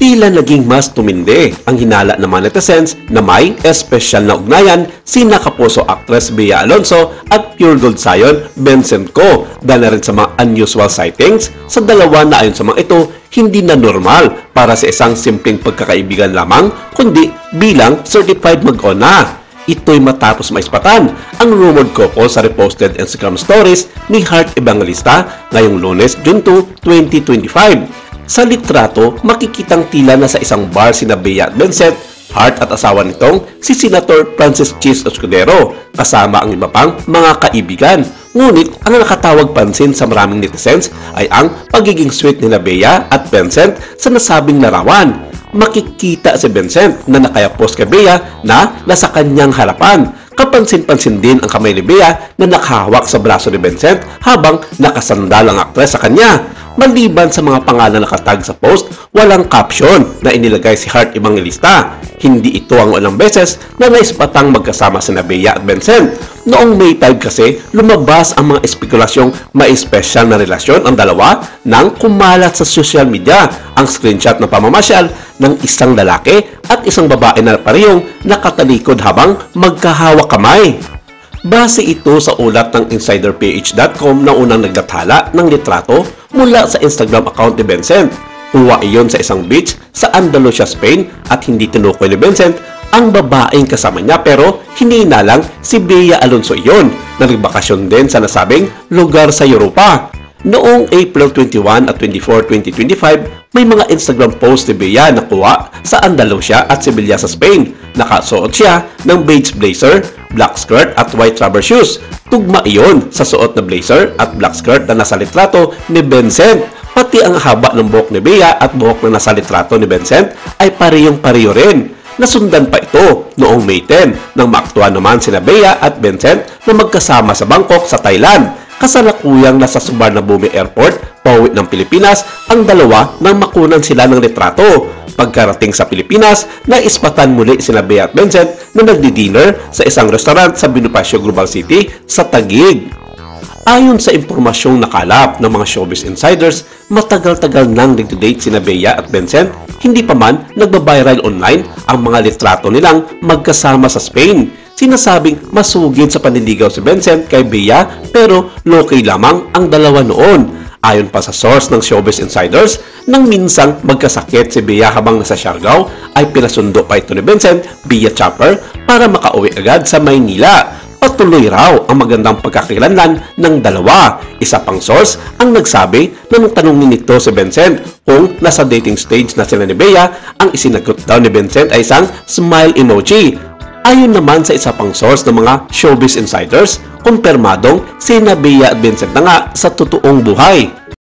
tila naging mas tumindi ang hinala ng mga netizens na may espesyal na ugnayan sina Kapuso actress Bea Alonzo at Pure Gold Zion Vincent Co. Dahil na rin sa mga unusual sightings sa dalawa na ayon sa mga ito hindi na normal para sa isang simpleng pagkakaibigan lamang kundi bilang certified mag-ona. Ito'y matapos maispatan ang rumored couple sa reposted Instagram stories ni Heart Evangelista ngayong Lunes, June 2, 2025. Sa litrato, makikitang tila na sa isang bar sina Bea at Vincent, Heart at asawa nitong si Senator Francis Chis Escudero kasama ang iba pang mga kaibigan. Ngunit ang nakatawag pansin sa maraming netizens ay ang pagiging sweet ni Bea at Vincent sa nasabing larawan. Makikita si Vincent na nakayapos kay Bea na nasa kanyang harapan. Kapansin-pansin din ang kamay ni Bea na nakahawak sa braso ni Vincent habang nakasandal ang aktres sa kanya. Maliban sa mga pangalan na nakatag sa post, walang caption na inilagay si Heart Evangelista. Hindi ito ang unang beses na naispatang magkasama si Bea at Vincent. Noong May 5 kasi, lumabas ang mga espekulasyong may special na relasyon ang dalawa nang kumalat sa social media ang screenshot ng pamamasyal ng isang lalaki at isang babae na parehong nakatalikod habang magkahawak kamay. Base ito sa ulat ng InsiderPH.com na unang nagdathala ng litrato mula sa Instagram account ni Vincent. Kuha iyon sa isang beach sa Andalusia, Spain at hindi tinukoy ni Vincent ang babaeng kasama niya pero hinihinalang si Bea Alonzo iyon na nagbakasyon din sa nasabing lugar sa Europa. Noong April 21 at 24, 2025, may mga Instagram post ni Bea na kuha sa Andalusia at Sevilla sa Spain. Nakasuot siya ng beige blazer, black skirt at white rubber shoes. Tugma iyon sa suot na blazer at black skirt na nasa litrato ni Vincent. Pati ang haba ng buhok ni Bea at buhok na nasa litrato ni Vincent ay parehong-pareho rin. Nasundan pa ito noong May 10 nang maaktuhan naman sina Bea at Vincent na magkasama sa Bangkok sa Thailand. Kasalukuyang nasa Suvarnabhumi Airport, pauwi ng Pilipinas, ang dalawa nang makunan sila ng litrato. Pagkarating sa Pilipinas, naispatan muli sina Bea at Vincent na nagdi-dinner sa isang restaurant sa Bonifacio Global City sa Taguig. Ayon sa impormasyong nakalap ng mga showbiz insiders, matagal-tagal nang nagdi-date sina Bea at Vincent, hindi pa man nagbabiral online ang mga litrato nilang magkasama sa Spain. Sinasabing masugid sa panliligaw si Vincent kay Bea pero low-key lamang ang dalawa noon. Ayon pa sa source ng Showbiz Insiders, nang minsang magkasakit si Bea habang nasa Siargao, ay pinasundo pa ito ni Vincent via chopper para makauwi agad sa Maynila. Patuloy raw ang magandang pagkakilanlan ng dalawa. Isa pang source ang nagsabi na nung tanungin nito si Vincent kung nasa dating stage na sila ni Bea, ang isinagot daw ni Vincent ay isang smile emoji. Ayon naman sa isa pang source ng mga showbiz insiders, kumpirmadong sina Bea at Vincent na nga sa totoong buhay.